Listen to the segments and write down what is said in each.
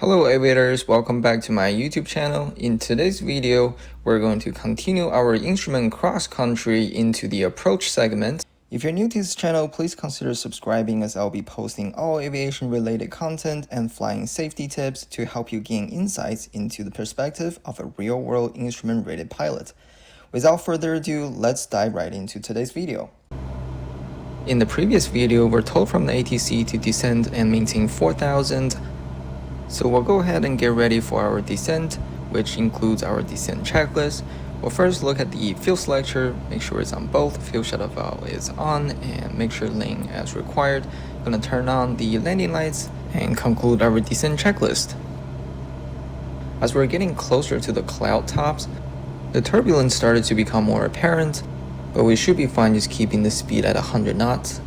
Hello aviators, welcome back to my YouTube channel. In today's video, we're going to continue our instrument cross-country into the approach segment. If you're new to this channel, please consider subscribing as I'll be posting all aviation related content and flying safety tips to help you gain insights into the perspective of a real-world instrument-rated pilot. Without further ado, let's dive right into today's video. In the previous video, we're told from the ATC to descend and maintain 4,000. So we'll go ahead and get ready for our descent, which includes our descent checklist. We'll first look at the fuel selector, make sure it's on both, fuel shuttle valve is on, and make sure lane as required. Gonna turn on the landing lights and conclude our descent checklist. As we're getting closer to the cloud tops, the turbulence started to become more apparent, but we should be fine just keeping the speed at 100 knots.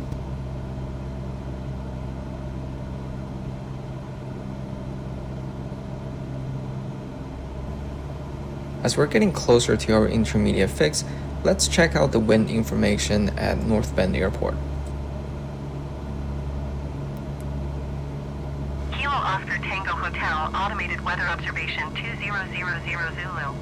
As we're getting closer to our intermediate fix, let's check out the wind information at North Bend Airport. Kilo Oscar Tango Hotel, automated weather observation 2000 Zulu.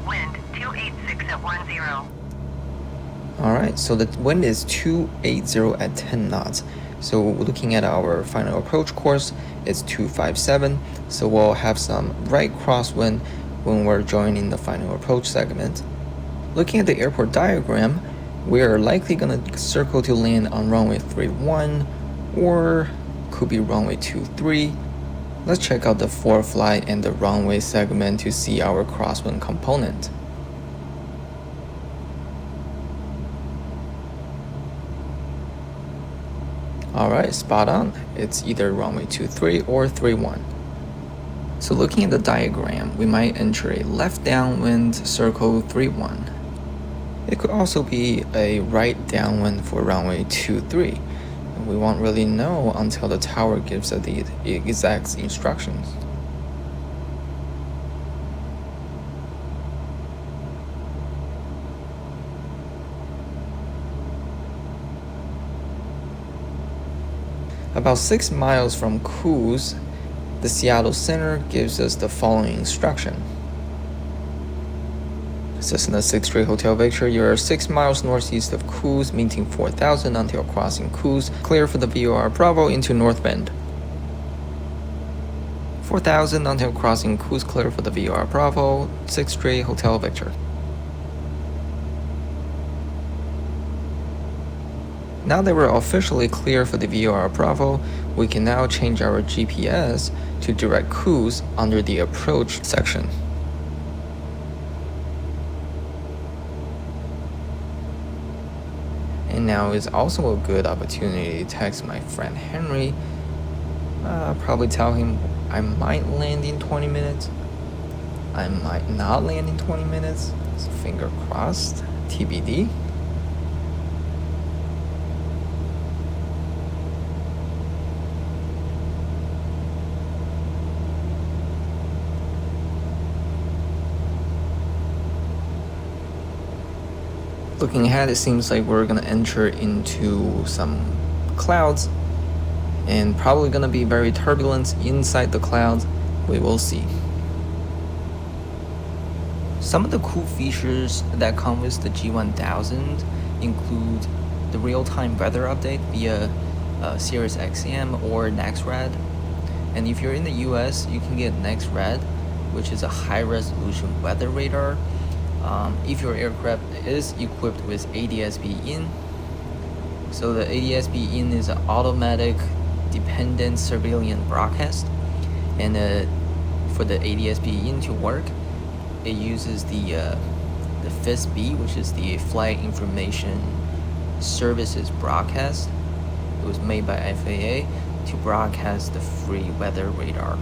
Wind 286 at 10. Alright, so the wind is 280 at 10 knots. So looking at our final approach course, it's 257. So we'll have some right crosswind when we're joining the final approach segment. Looking at the airport diagram, we are likely going to circle to land on runway 31 or could be runway 23. Let's check out the foreflight and the runway segment to see our crosswind component. Alright, spot on. It's either runway 23 or 31. So looking at the diagram, we might enter a left downwind circle 31. It could also be a right downwind for runway 23. We won't really know until the tower gives us the exact instructions. About 6 miles from Coos, the Seattle Center gives us the following instruction. Cessna 63 Hotel Victor, you're 6 miles northeast of Coos, maintain 4,000 until crossing Coos. Clear for the VOR Bravo into North Bend. 4,000 until crossing Coos, clear for the VOR Bravo, 63 Hotel Victor. Now that we're officially clear for the VOR Bravo, we can now change our GPS to direct Coos under the approach section. And now is also a good opportunity to text my friend Henry. Probably tell him I might land in 20 minutes. I might not land in 20 minutes. So finger crossed, TBD. Looking ahead, it seems like we're gonna enter into some clouds and probably gonna be very turbulent inside the clouds. We will see. Some of the cool features that come with the G1000 include the real-time weather update via Sirius XM or NextRad. And if you're in the US, you can get NextRad, which is a high-resolution weather radar. If your aircraft is equipped with ADS-B-in, so the ADS-B-in is an automatic dependent surveillance broadcast, and for the ADS-B-in to work, it uses the FISB, which is the Flight Information Services broadcast. It was made by FAA to broadcast the free weather radar.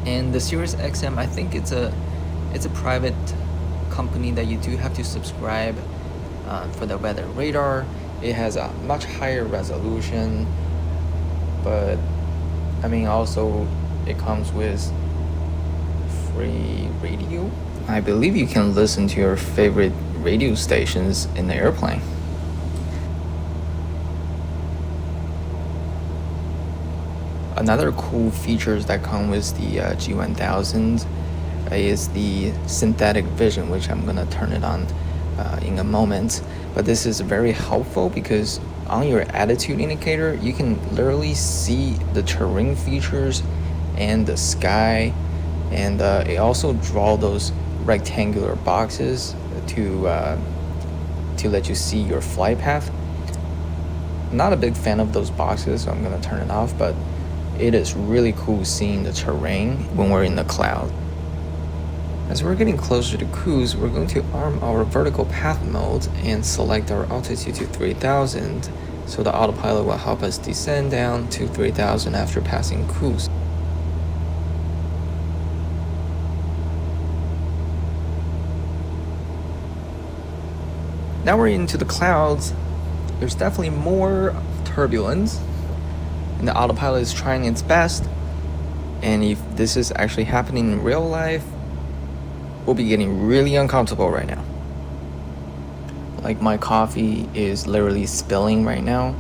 And the Sirius XM, I think it's a private company that you do have to subscribe for the weather radar. It has a much higher resolution, but I mean also it comes with free radio. I believe you can listen to your favorite radio stations in the airplane. Another cool features that come with the G1000 is the synthetic vision, which I'm gonna turn it on in a moment. But this is very helpful because on your attitude indicator, you can literally see the terrain features and the sky, and it also draw those rectangular boxes to let you see your flight path. Not a big fan of those boxes, so I'm gonna turn it off, but it is really cool seeing the terrain when we're in the cloud. As we're getting closer to cruise, we're going to arm our vertical path mode and select our altitude to 3000, so the autopilot will help us descend down to 3000 after passing cruise. Now we're into the clouds. There's definitely more turbulence, and the autopilot is trying its best. And if this is actually happening in real life, we'll be getting really uncomfortable right now. Like my coffee is literally spilling right now,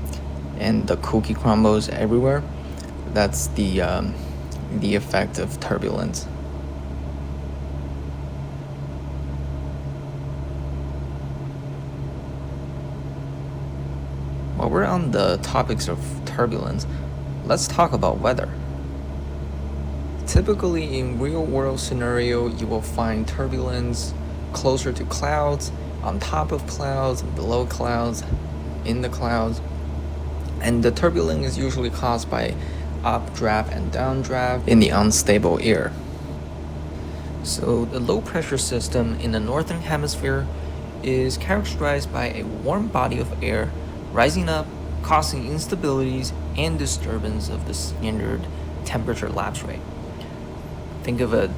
and the cookie crumbles everywhere. That's the effect of turbulence. While we're on the topics of turbulence, let's talk about weather. Typically in real world scenario, you will find turbulence closer to clouds, on top of clouds, below clouds, in the clouds. And the turbulence is usually caused by updraft and downdraft in the unstable air. So the low pressure system in the northern hemisphere is characterized by a warm body of air rising up, causing instabilities and disturbance of the standard temperature lapse rate. Think of a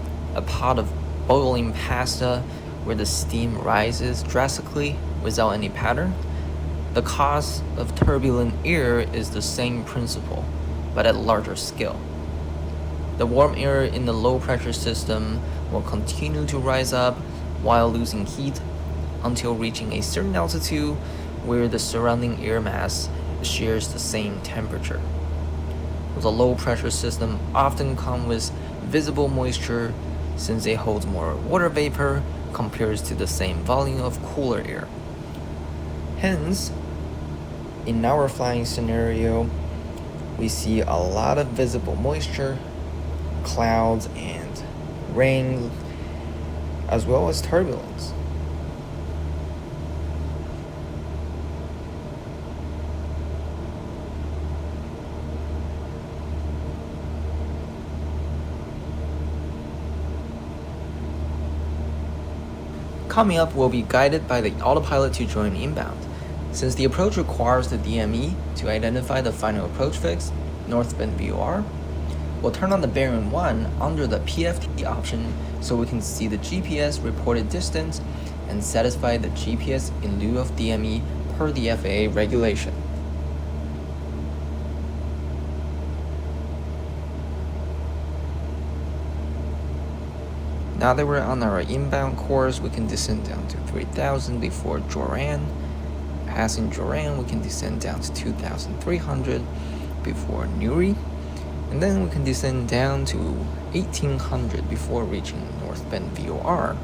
pot of boiling pasta where the steam rises drastically without any pattern. The cause of turbulent air is the same principle, but at larger scale. The warm air in the low pressure system will continue to rise up while losing heat until reaching a certain altitude where the surrounding air mass shares the same temperature. The low pressure system often comes with visible moisture since it holds more water vapor compared to the same volume of cooler air. Hence, in our flying scenario, we see a lot of visible moisture, clouds, and rain, as well as turbulence. Coming up, we'll be guided by the autopilot to join inbound. Since the approach requires the DME to identify the final approach fix, North Bend VOR, we'll turn on the bearing 1 under the PFT option so we can see the GPS reported distance and satisfy the GPS in lieu of DME per the FAA regulation. Now that we're on our inbound course, we can descend down to 3000 before Joran. Passing Joran, we can descend down to 2300 before Newry. And then we can descend down to 1800 before reaching North Bend VOR.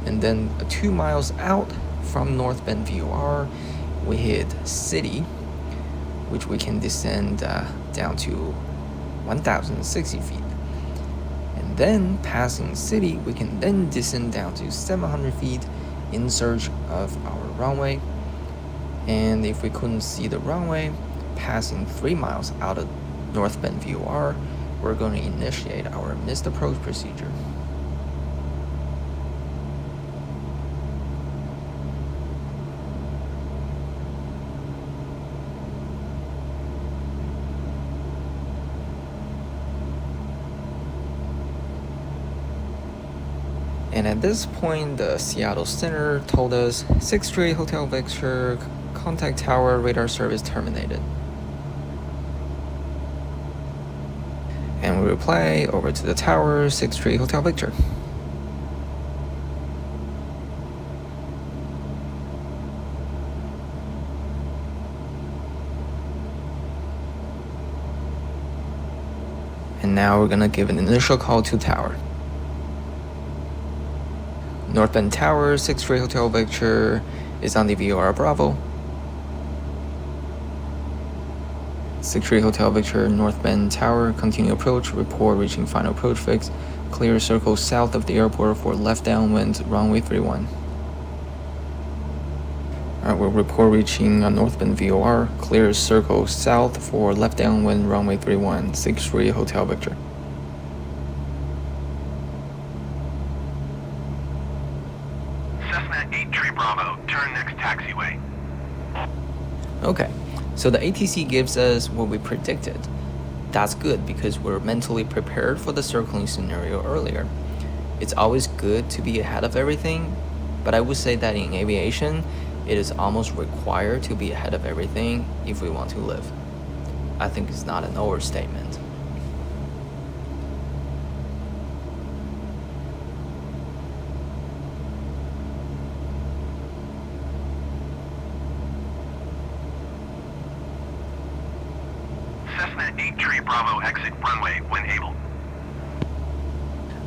And then 2 miles out from North Bend VOR, we hit City, which we can descend down to 1060 feet. And then passing City, we can then descend down to 700 feet in search of our runway. And if we couldn't see the runway, passing 3 miles out of North Bend VOR, we're going to initiate our missed approach procedure. And at this point, the Seattle Center told us 638 Hotel Victor, contact tower, radar service terminated. And we reply over to the tower, 638 Hotel Victor. And now we're gonna give an initial call to tower. North Bend Tower, 63 Hotel Victor is on the VOR Bravo. 63 Hotel Victor, North Bend Tower, continue approach, report reaching final approach fix, clear circle south of the airport for left downwind, runway 31. Alright, we'll report reaching North Bend VOR, clear circle south for left downwind, runway 31, 63 Hotel Victor. Cessna 83 Bravo, turn next taxiway. Okay, so the ATC gives us what we predicted. That's good because we're mentally prepared for the circling scenario earlier. It's always good to be ahead of everything, but I would say that in aviation, it is almost required to be ahead of everything if we want to live. I think it's not an overstatement. Cessna 83 Bravo, exit runway when able.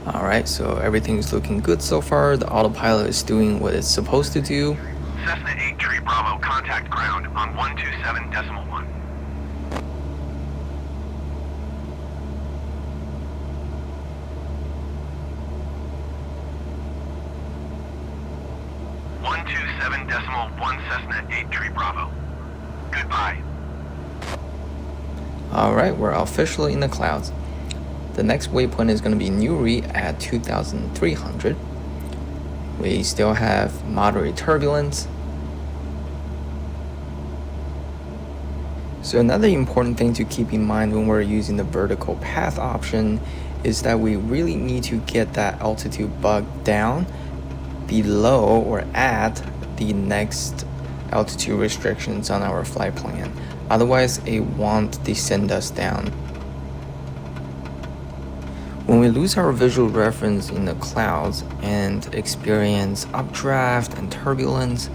Alright, so everything's looking good so far. The autopilot is doing what it's supposed to do. Cessna 83 Bravo, contact ground on 127.1. Cessna 83 Bravo. Goodbye. Alright, we're officially in the clouds. The next waypoint is going to be Newry at 2,300. We still have moderate turbulence. So another important thing to keep in mind when we're using the vertical path option is that we really need to get that altitude bug down below or at the next altitude restrictions on our flight plan. Otherwise, it won't descend us down. When we lose our visual reference in the clouds and experience updraft and turbulence,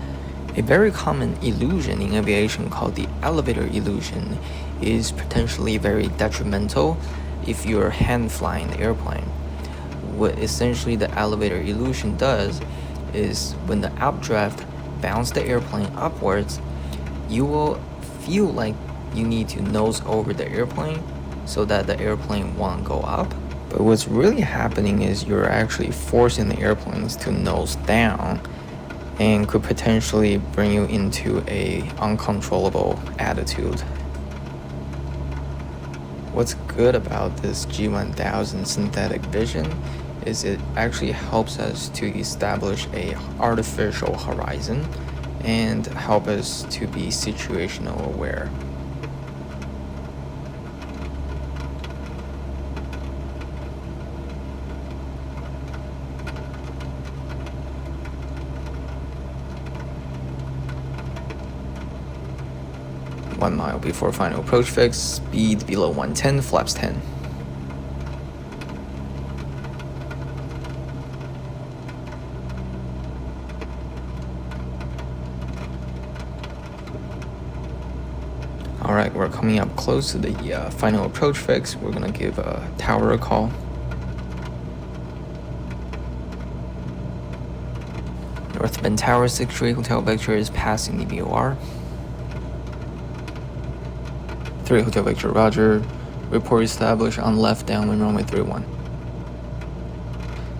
a very common illusion in aviation called the elevator illusion is potentially very detrimental if you're hand flying the airplane. What essentially the elevator illusion does is when the updraft bounces the airplane upwards, you will feel like you need to nose over the airplane so that the airplane won't go up. But what's really happening is you're actually forcing the airplanes to nose down and could potentially bring you into a uncontrollable attitude. What's good about this G1000 synthetic vision is it actually helps us to establish a artificial horizon and help us to be situational aware. One mile before final approach fix, speed below 110, flaps 10. Alright, we're coming up close to the final approach fix. We're gonna give a tower a call. North Bend Tower 63 Hotel Victor is passing the VOR. 3 Hotel Victor, roger. Report established on left downwind runway 31.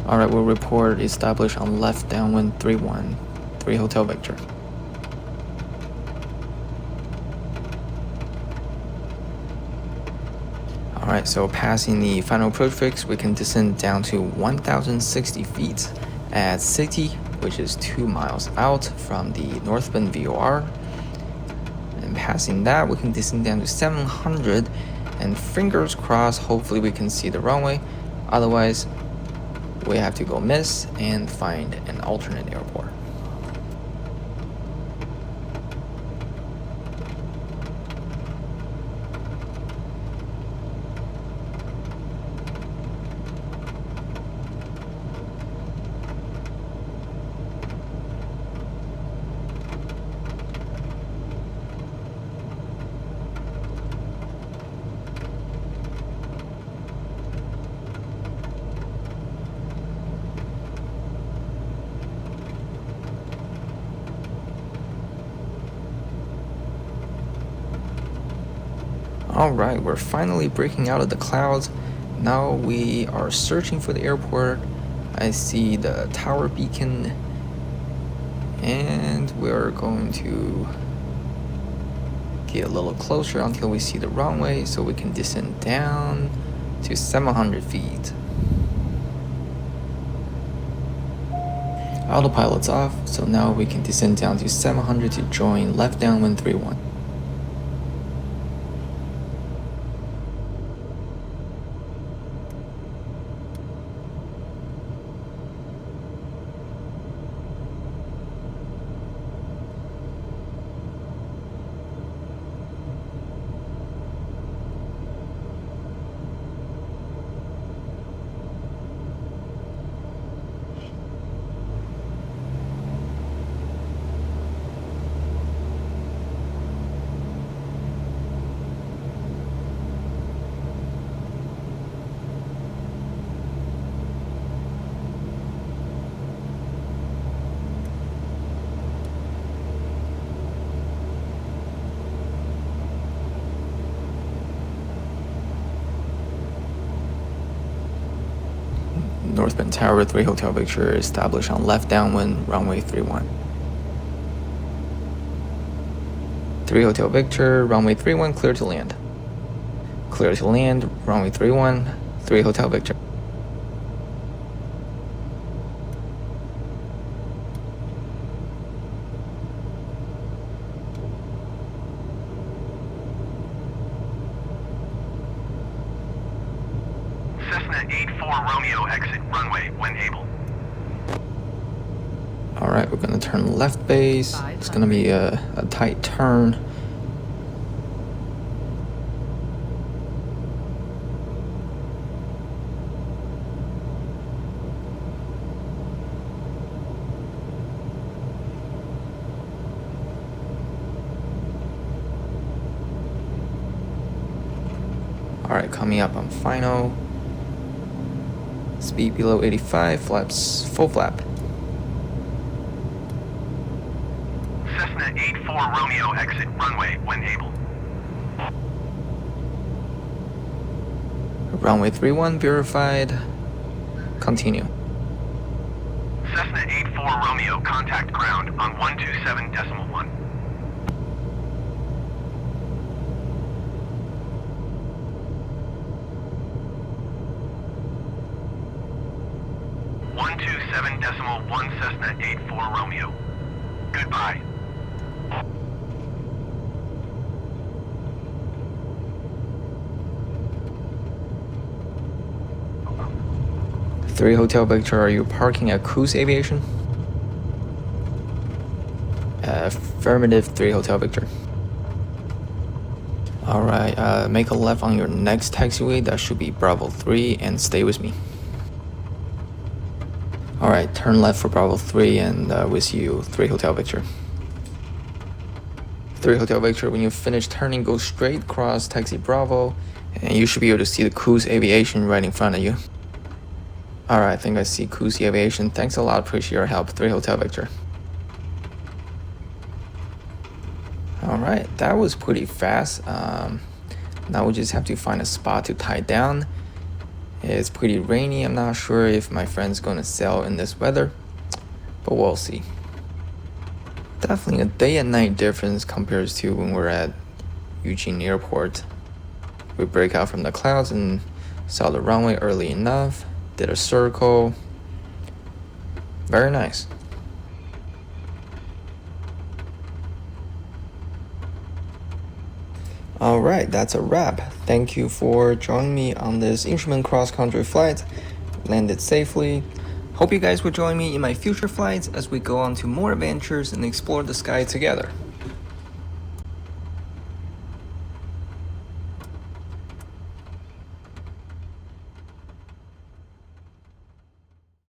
Alright, we'll report established on left downwind 31. 3 Hotel Victor. Alright, so passing the final approach fix, we can descend down to 1,060 feet at City, which is 2 miles out from the North Bend VOR. And passing that, we can descend down to 700, and fingers crossed, hopefully we can see the runway. Otherwise, we have to go miss and find an alternate airport. Alright, we're finally breaking out of the clouds. Now we are searching for the airport. I see the tower beacon, and we're going to get a little closer until we see the runway so we can descend down to 700 feet. Autopilot's off, so now we can descend down to 700 to join left downwind 31. Northbound Tower 3 Hotel Victor established on left downwind runway 31. 3 Hotel Victor, runway 31, clear to land. Clear to land, runway 31, 3 Hotel Victor. Cessna 84 Romeo exit runway when able. Alright, we're gonna turn left base. It's gonna be a tight turn. Alright, coming up on final. Speed below 85, flaps full flap. Cessna 84 Romeo exit runway when able. Runway 31 verified. Continue. Cessna 84 Romeo contact ground on 127.1. .1 Cessna 84 Romeo. Goodbye. Three Hotel Victor, are you parking at Cruise Aviation? Affirmative, 3 Hotel Victor. Alright, make a left on your next taxiway. That should be Bravo 3, and stay with me. Alright, turn left for Bravo 3, and with you, 3 Hotel Victor. 3 Hotel Victor, when you finish turning, go straight across Taxi Bravo, and you should be able to see the Cruise Aviation right in front of you. Alright, I think I see Cruise Aviation. Thanks a lot, appreciate your help, 3 Hotel Victor. Alright, that was pretty fast. Now we just have to find a spot to tie down. It's pretty rainy. I'm not sure if my friend's gonna sail in this weather, but we'll see. Definitely a day and night difference compared to when we're at Eugene Airport. We break out from the clouds and saw the runway early enough, did a circle. Very nice. Alright, that's a wrap. Thank you for joining me on this instrument cross-country flight. Landed safely. Hope you guys will join me in my future flights as we go on to more adventures and explore the sky together.